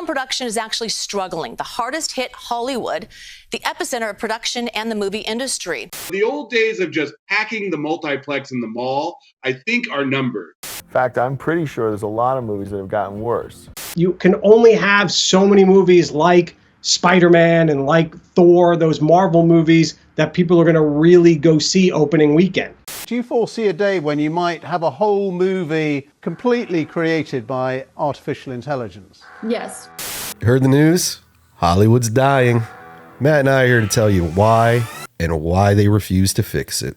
film production is actually struggling. The hardest hit Hollywood, the epicenter of production and the movie industry. The old days of just packing the multiplex in the mall, I think, are numbered. In fact, I'm pretty sure there's a lot of movies that have gotten worse. You can only have so many movies like Spider-Man and like Thor, those Marvel movies that people are going to really go see opening weekend. Do you foresee a day when you might have a whole movie completely created by artificial intelligence? Yes. Heard the news? Hollywood's dying. Matt and I are here to tell you why and why they refuse to fix it.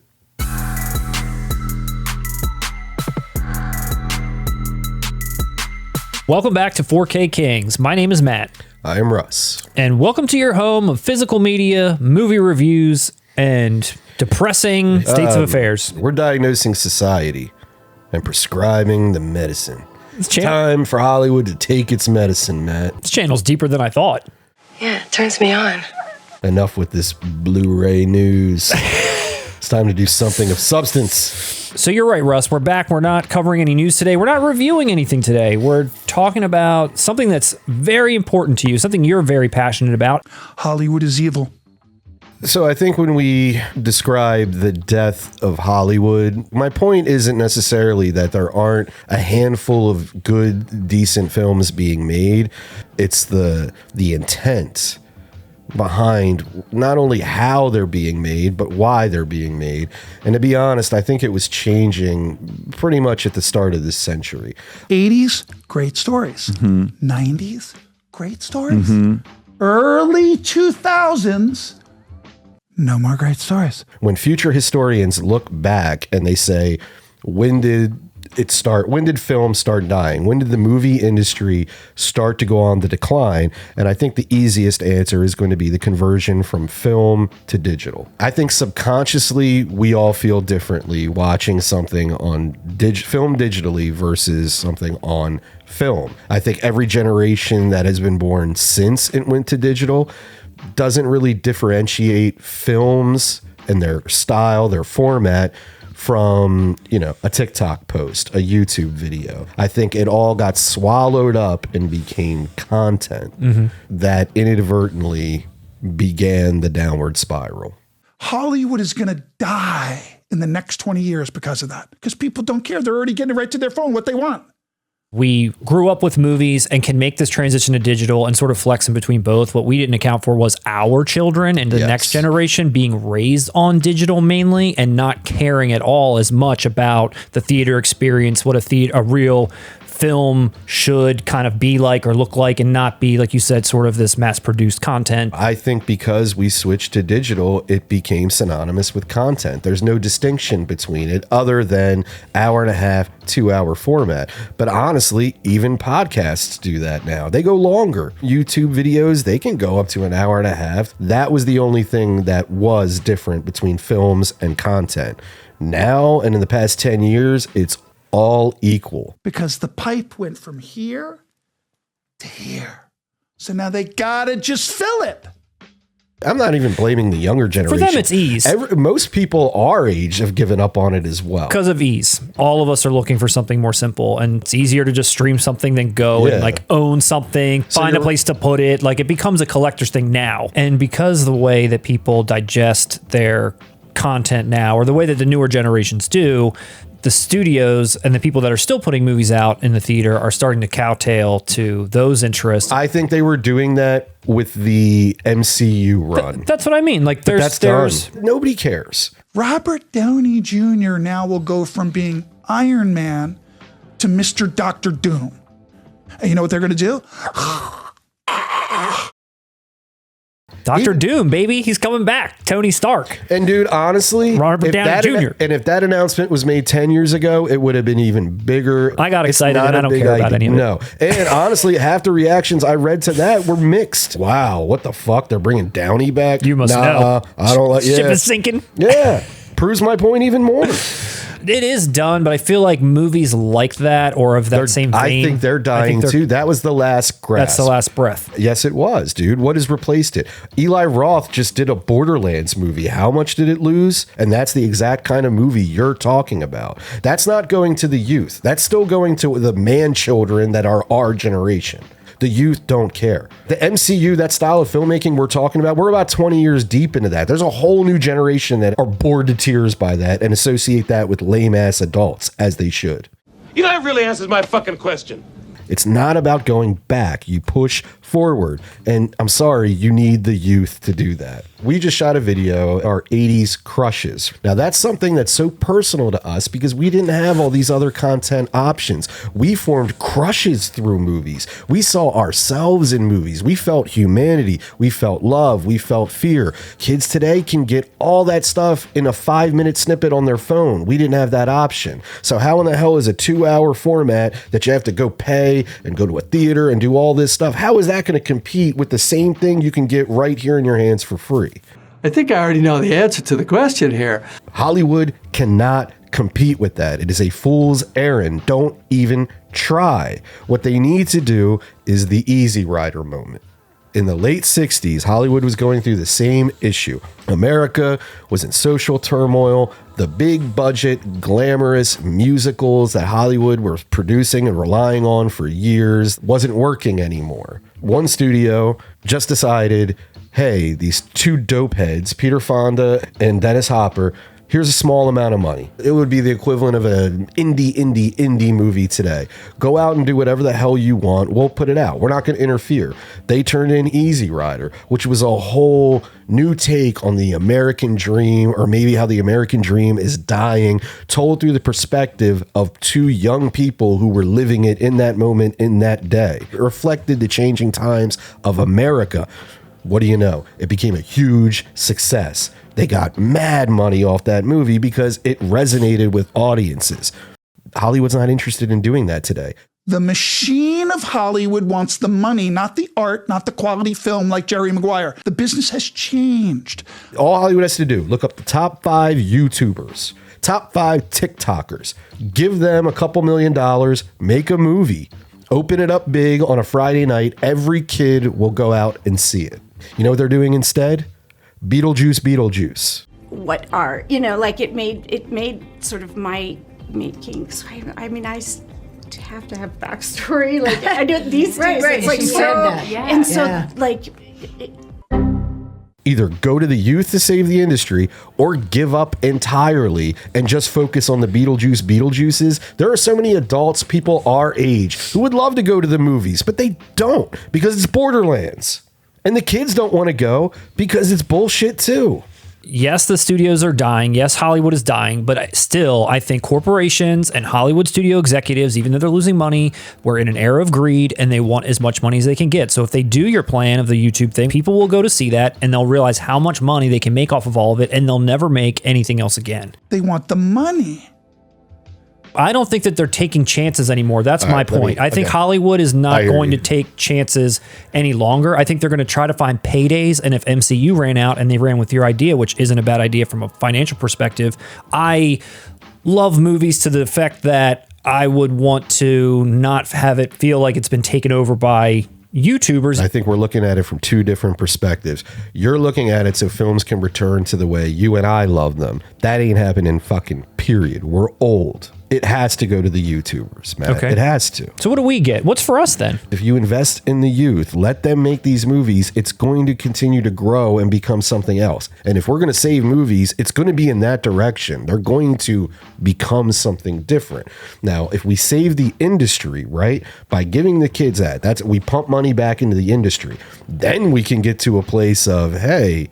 Welcome back to 4K Kings. My name is Matt. I am Russ. And welcome to your home of physical media, movie reviews, and depressing states of affairs. We're diagnosing society and prescribing the medicine. It's time for Hollywood to take its medicine, Matt. This channel's deeper than I thought. Yeah, it turns me on. Enough with this Blu-ray news. It's time to do something of substance. So you're right, Russ. We're back. We're not covering any news today. We're not reviewing anything today. We're talking about something that's very important to you, something you're very passionate about. Hollywood is evil. So I think when we describe the death of Hollywood, my point isn't necessarily that there aren't a handful of good, decent films being made. It's the intent behind not only how they're being made, but why they're being made. And to be honest, I think it was changing pretty much at the start of this century. 80s, great stories. 90s, great stories. Early 2000s, no more great stories. When future historians look back and they say, when did it start? When did film start dying? When did the movie industry start to go on the decline? And I think the easiest answer is going to be the conversion from film to digital. I think subconsciously we all feel differently watching something on film digitally versus something on film. I think every generation that has been born since it went to digital doesn't really differentiate films and their style, their format from, a TikTok post, a YouTube video. I think it all got swallowed up and became content that inadvertently began the downward spiral. Hollywood is going to die in the next 20 years because of that. Because people don't care. They're already getting right to their phone what they want. We grew up with movies and can make this transition to digital and sort of flex in between both. What we didn't account for was our children and the next generation being raised on digital mainly and not caring at all as much about the theater experience, what a real film should kind of be like or look like, and not be, like you said, sort of this mass-produced content. I think because we switched to digital, it became synonymous with content. There's no distinction between it other than hour and a half, 2 hour format. But honestly, even podcasts do that now. They go longer. YouTube videos, they can go up to an hour and a half. That was the only thing that was different between films and content. Now, and in the past 10 years, it's all equal. Because the pipe went from here to here. So now they gotta just fill it. I'm not even blaming the younger generation. For them, it's ease. Most people our age have given up on it as well. Because of ease. All of us are looking for something more simple, and it's easier to just stream something than go and own something, find a place to put it. Like, it becomes a collector's thing now. And because the way that people digest their content now, or the way that the newer generations do, the studios and the people that are still putting movies out in the theater are starting to kowtail to those interests. I think they were doing that with the MCU run. That's what I mean. Like, there's nobody cares. Robert Downey Jr. now will go from being Iron Man to Mr. Dr. Doom. And you know what they're going to do? Dr. Doom, baby. He's coming back. Tony Stark. And dude, honestly, Robert Downey Jr. And if that announcement was made 10 years ago, it would have been even bigger. I got excited and I don't care about any of it. No. And honestly, half the reactions I read to that were mixed. Wow, what the fuck? They're bringing Downey back? You must know. I don't like it. Ship is sinking. Yeah. Proves my point even more. It is done, but I feel like movies like that, or of that same vein, I think they're dying too. That was the last grasp. That's the last breath. Yes, it was, dude. What has replaced it? Eli Roth just did a Borderlands movie. How much did it lose? And that's the exact kind of movie you're talking about. That's not going to the youth. That's still going to the man children that are our generation. The youth don't care. The MCU, that style of filmmaking we're talking about, we're about 20 years deep into that. There's a whole new generation that are bored to tears by that and associate that with lame-ass adults, as they should. You know, that really answers my fucking question. It's not about going back. You push forward. And I'm sorry, you need the youth to do that. We just shot a video, our 80s crushes. Now, that's something that's so personal to us because we didn't have all these other content options. We formed crushes through movies. We saw ourselves in movies. We felt humanity. We felt love. We felt fear. Kids today can get all that stuff in a 5-minute snippet on their phone. We didn't have that option. So how in the hell is a 2-hour format that you have to go pay and go to a theater and do all this stuff? How is that going to compete with the same thing you can get right here in your hands for free? I think I already know the answer to the question here. Hollywood cannot compete with that. It is a fool's errand. Don't even try. What they need to do is the Easy Rider moment. In the late 60s, Hollywood was going through the same issue. America was in social turmoil. The big budget, glamorous musicals that Hollywood was producing and relying on for years wasn't working anymore. One studio just decided, hey, these two dope heads, Peter Fonda and Dennis Hopper, here's a small amount of money. It would be the equivalent of an indie movie today. Go out and do whatever the hell you want. We'll put it out. We're not going to interfere. They turned in Easy Rider, which was a whole new take on the American dream, or maybe how the American dream is dying, told through the perspective of two young people who were living it in that moment, in that day. It reflected the changing times of America. What do you know? It became a huge success. They got mad money off that movie because it resonated with audiences. Hollywood's not interested in doing that today. The machine of Hollywood wants the money, not the art, not the quality film like Jerry Maguire. The business has changed. All Hollywood has to do, look up the top 5 YouTubers, top 5 TikTokers, give them a couple $1 million, make a movie, open it up big on a Friday night. Every kid will go out and see it. You know what they're doing instead? Beetlejuice. What are, you know, like it made sort of my making. So I mean, I have to have backstory. Like I do these days. Right. It's like She so, said that. Yeah. and so like. Either go to the youth to save the industry or give up entirely and just focus on the Beetlejuices. There are so many adults, people our age, who would love to go to the movies, but they don't because it's Borderlands. And the kids don't want to go because it's bullshit too. Yes, the studios are dying. Yes, Hollywood is dying. But I think corporations and Hollywood studio executives, even though they're losing money, we're in an era of greed and they want as much money as they can get. So if they do your plan of the YouTube thing, people will go to see that and they'll realize how much money they can make off of all of it, and they'll never make anything else again. They want the money. I don't think that they're taking chances anymore. That's my point. I think Hollywood is not going to take chances any longer. I think they're going to try to find paydays. And if MCU ran out and they ran with your idea, which isn't a bad idea from a financial perspective, I love movies to the effect that I would want to not have it feel like it's been taken over by YouTubers. I think we're looking at it from two different perspectives. You're looking at it so films can return to the way you and I love them. That ain't happening fucking period. We're old. It has to go to the YouTubers, man. Okay. It has to. So what do we get? What's for us then? If you invest in the youth, let them make these movies, it's going to continue to grow and become something else. And if we're going to save movies, it's going to be in that direction. They're going to become something different. Now, if we save the industry, right, by giving the kids we pump money back into the industry, then we can get to a place of, hey,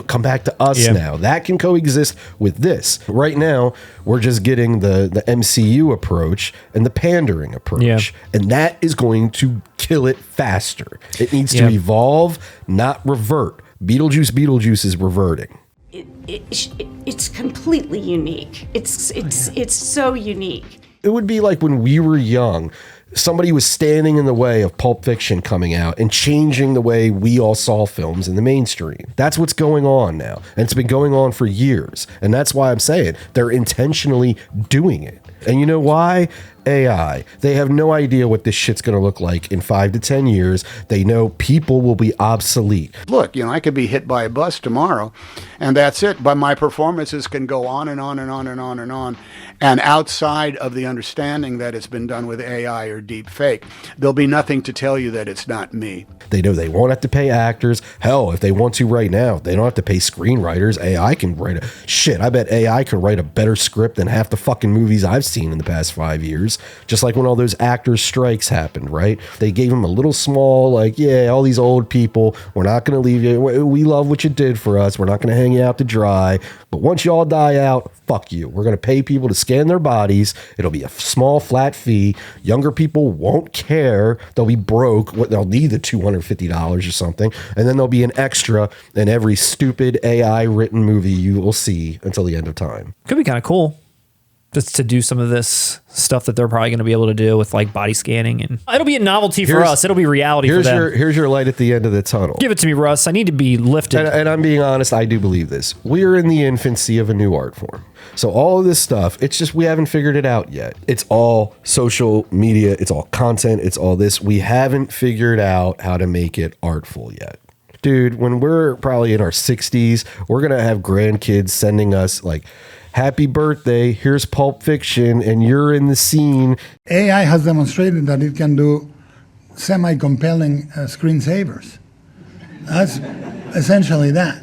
come back to us now. That can coexist with this. Right now, we're just getting the MCU approach and the pandering approach. And that is going to kill it faster. It needs to evolve, not revert. Beetlejuice is reverting. It's completely unique. It's so unique. It would be like when we were young, somebody was standing in the way of Pulp Fiction coming out and changing the way we all saw films in the mainstream. That's what's going on now. And it's been going on for years. And that's why I'm saying they're intentionally doing it. And you know why? AI. They have no idea what this shit's going to look like in 5 to 10 years. They know people will be obsolete. Look, I could be hit by a bus tomorrow, and that's it. But my performances can go on and on and on and on and on. And outside of the understanding that it's been done with AI or deep fake, there'll be nothing to tell you that it's not me. They know they won't have to pay actors. Hell, if they want to right now, they don't have to pay screenwriters. AI can write I bet AI can write a better script than half the fucking movies I've seen in the past 5 years. Just like when all those actors' strikes happened, right? They gave them a little small, all these old people, we're not going to leave you. We love what you did for us. We're not going to hang you out to dry. But once you all die out, fuck you. We're going to pay people to scan their bodies. It'll be a small flat fee. Younger people won't care. They'll be broke. They'll need the $250 or something. And then there'll be an extra in every stupid AI written movie you will see until the end of time. Could be kind of cool just to do some of this stuff that they're probably going to be able to do with body scanning, and it'll be a novelty for us. It'll be reality for them. Here's your light at the end of the tunnel. Give it to me, Russ. I need to be lifted. And I'm being honest, I do believe this. We're in the infancy of a new art form. So all of this stuff, it's just we haven't figured it out yet. It's all social media. It's all content. It's all this. We haven't figured out how to make it artful yet. Dude, when we're probably in our 60s, we're going to have grandkids sending us happy birthday, here's Pulp Fiction, and you're in the scene. AI has demonstrated that it can do semi-compelling screensavers. That's essentially that.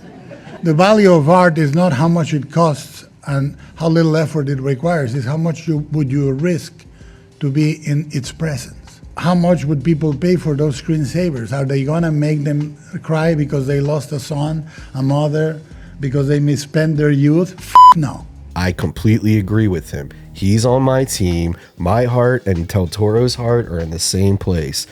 The value of art is not how much it costs and how little effort it requires, it's how much would you risk to be in its presence. How much would people pay for those screensavers? Are they gonna make them cry because they lost a son, a mother, because they misspent their youth? No. I completely agree with him. He's on my team. My heart and Del Toro's heart are in the same place.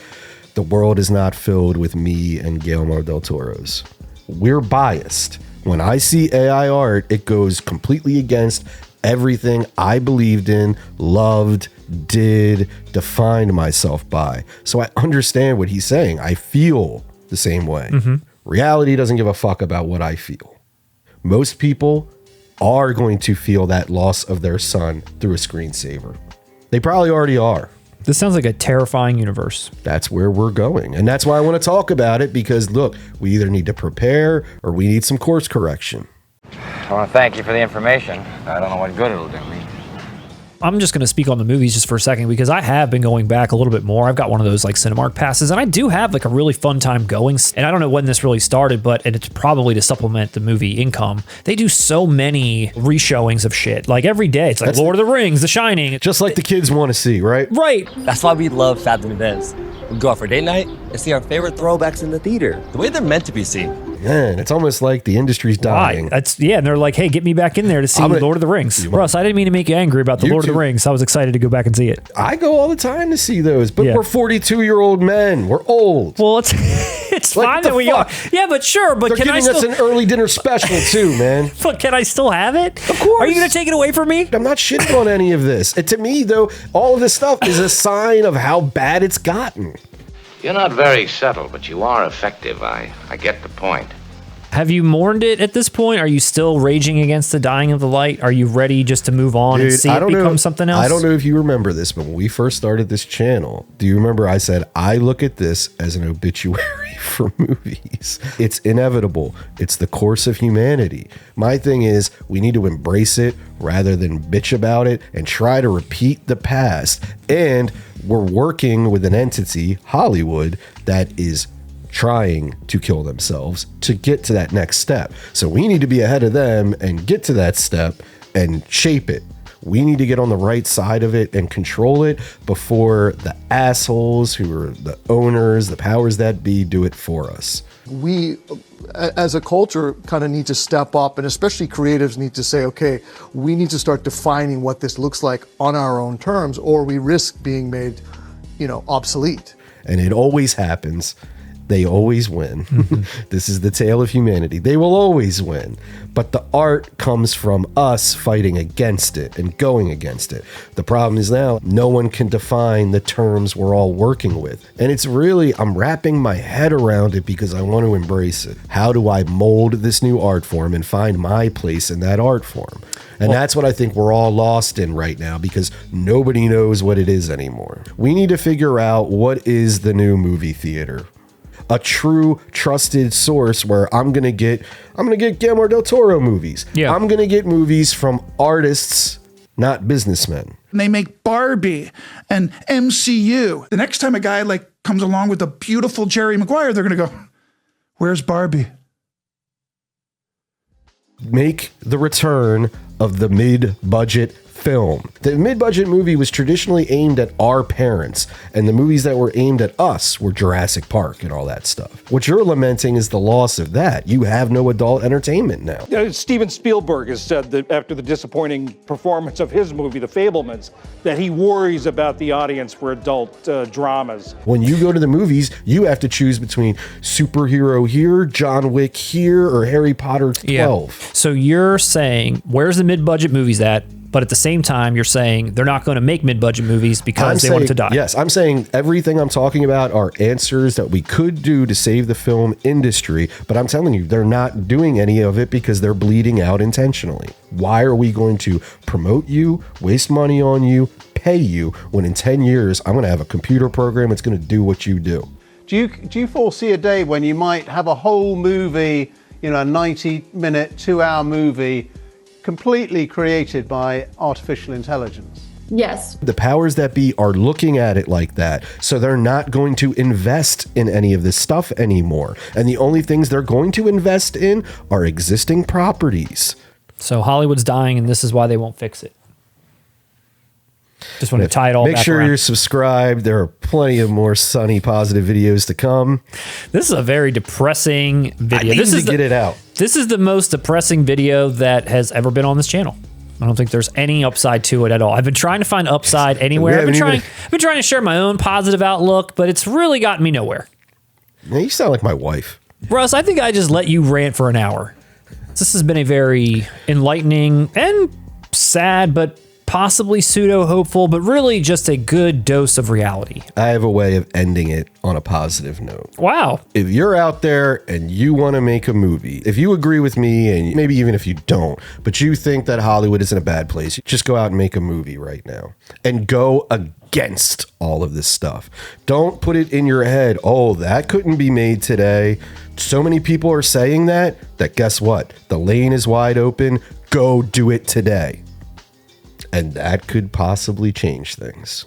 The world is not filled with me and Guillermo del Toro's. We're biased. When I see AI art, it goes completely against everything I believed in, loved, did, defined myself by. So I understand what he's saying. I feel the same way. Mm-hmm. Reality doesn't give a fuck about what I feel. Most people are going to feel that loss of their son through a screensaver. They probably already are. This sounds like a terrifying universe. That's where we're going. And that's why I want to talk about it, because look, we either need to prepare or we need some course correction. I want to thank you for the information. I don't know what good it'll do me. I'm just going to speak on the movies just for a second, because I have been going back a little bit more. I've got one of those Cinemark passes, and I do have a really fun time going. And I don't know when this really started, but it's probably to supplement the movie income. They do so many reshowings of shit. Every day, it's Lord of the Rings, The Shining. Just like the kids want to see, right? Right. That's why we love Fathom Events. We go out for date night and see our favorite throwbacks in the theater, the way they're meant to be seen. Man, it's almost like the industry's dying. Right. And they're like, hey, get me back in there to see Lord of the Rings. Russ, I didn't mean to make you angry about the Lord of the Rings. I was excited to go back and see it. I go all the time to see those, but we're 42-year-old men. We're old. Well, it's fine that we are. Yeah, but sure. But they're can giving us an early dinner special too, man. But can I still have it? Of course. Are you going to take it away from me? I'm not shitting on any of this. And to me, though, all of this stuff is a sign of how bad it's gotten. You're not very subtle, but you are effective. I get the point. Have you mourned it at this point? Are you still raging against the dying of the light? Are you ready just to move on and see it become something else? I don't know if you remember this, but when we first started this channel, do you remember I said, I look at this as an obituary for movies. It's inevitable. It's the course of humanity. My thing is, we need to embrace it rather than bitch about it and try to repeat the past. And we're working with an entity, Hollywood, that is trying to kill themselves to get to that next step. So we need to be ahead of them and get to that step and shape it. We need to get on the right side of it and control it before the assholes who are the owners, the powers that be, do it for us. We, as a culture, kind of need to step up, and especially creatives need to say, okay, we need to start defining what this looks like on our own terms, or we risk being made, obsolete. And it always happens. They always win. This is the tale of humanity. They will always win. But the art comes from us fighting against it and going against it. The problem is now no one can define the terms we're all working with. And it's really, I'm wrapping my head around it because I want to embrace it. How do I mold this new art form and find my place in that art form? And that's what I think we're all lost in right now, because nobody knows what it is anymore. We need to figure out what is the new movie theater. A true trusted source where I'm gonna get Guillermo del Toro movies. Yeah. I'm gonna get movies from artists, not businessmen. And they make Barbie and MCU. The next time a guy like comes along with a beautiful Jerry Maguire, they're gonna go, "Where's Barbie?" Make the return of the mid-budget film. The mid-budget movie was traditionally aimed at our parents, and the movies that were aimed at us were Jurassic Park and all that stuff. What you're lamenting is the loss of that. You have no adult entertainment now. Steven Spielberg has said that after the disappointing performance of his movie, The Fabelmans, that he worries about the audience for adult dramas. When you go to the movies, you have to choose between superhero here, John Wick here, or Harry Potter 12. Yeah. So you're saying, where's the mid-budget movies at? But at the same time, you're saying they're not going to make mid-budget movies because they want it to die. Yes, I'm saying everything I'm talking about are answers that we could do to save the film industry, but I'm telling you, they're not doing any of it because they're bleeding out intentionally. Why are we going to promote you, waste money on you, pay you, when in 10 years, I'm going to have a computer program that's going to do what you do? Do you foresee a day when you might have a whole movie, a 90-minute, 2-hour movie, completely created by artificial intelligence? Yes. The powers that be are looking at it like that, so they're not going to invest in any of this stuff anymore. And the only things they're going to invest in are existing properties. So Hollywood's dying, and this is why they won't fix it. Just want to tie it all back Make sure around. you're subscribed. There are plenty of more sunny, positive videos to come. This is a very depressing video. I need to get it out. This is the most depressing video that has ever been on this channel. I don't think there's any upside to it at all. I've been trying to find upside anywhere. I've been trying to share my own positive outlook, but it's really gotten me nowhere. Man, you sound like my wife. Russ, I think I just let you rant for an hour. This has been a very enlightening and sad, but possibly pseudo-hopeful, but really just a good dose of reality. I have a way of ending it on a positive note. Wow. If you're out there and you want to make a movie, if you agree with me, and maybe even if you don't, but you think that Hollywood isn't a bad place, just go out and make a movie right now and go against all of this stuff. Don't put it in your head, oh, that couldn't be made today. So many people are saying that guess what? The lane is wide open. Go do it today. And that could possibly change things.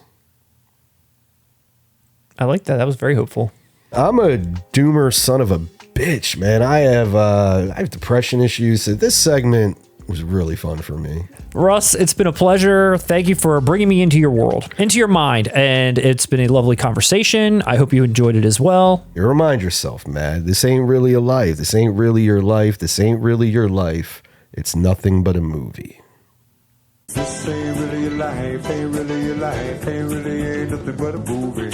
I like that. That was very hopeful. I'm a doomer son of a bitch, man. I have depression issues. So this segment was really fun for me. Russ, it's been a pleasure. Thank you for bringing me into your world, into your mind. And it's been a lovely conversation. I hope you enjoyed it as well. You remind yourself, man, this ain't really a life. This ain't really your life. This ain't really your life. It's nothing but a movie. This ain't really your life, ain't really your life, ain't nothing but a movie.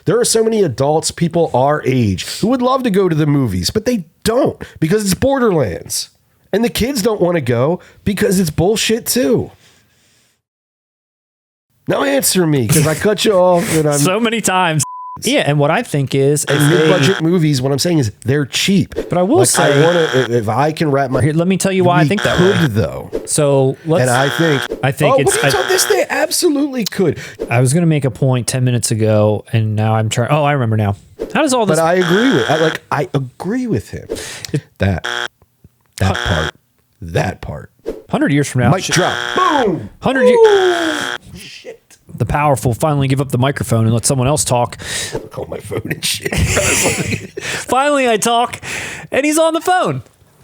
There are so many adults, people our age, who would love to go to the movies, but they don't because it's Borderlands. And the kids don't want to go because it's bullshit too. Now answer me, because I cut you off. And I'm so many times. Yeah, and what I think is, mid-budget movies, what I'm saying is they're cheap. But I will say, if I can wrap my here, let me tell you why I think that way. Though. So let's. And I think it's. They absolutely could. I was going to make a point 10 minutes ago, and now I'm trying. Oh, I remember now. How does all this? But I agree with. I agree with him. That part. 100 years from now. Mic drop. Boom. 100 years. Shit. The powerful finally give up the microphone and let someone else talk. Call my phone and shit. Finally, I talk, and he's on the phone.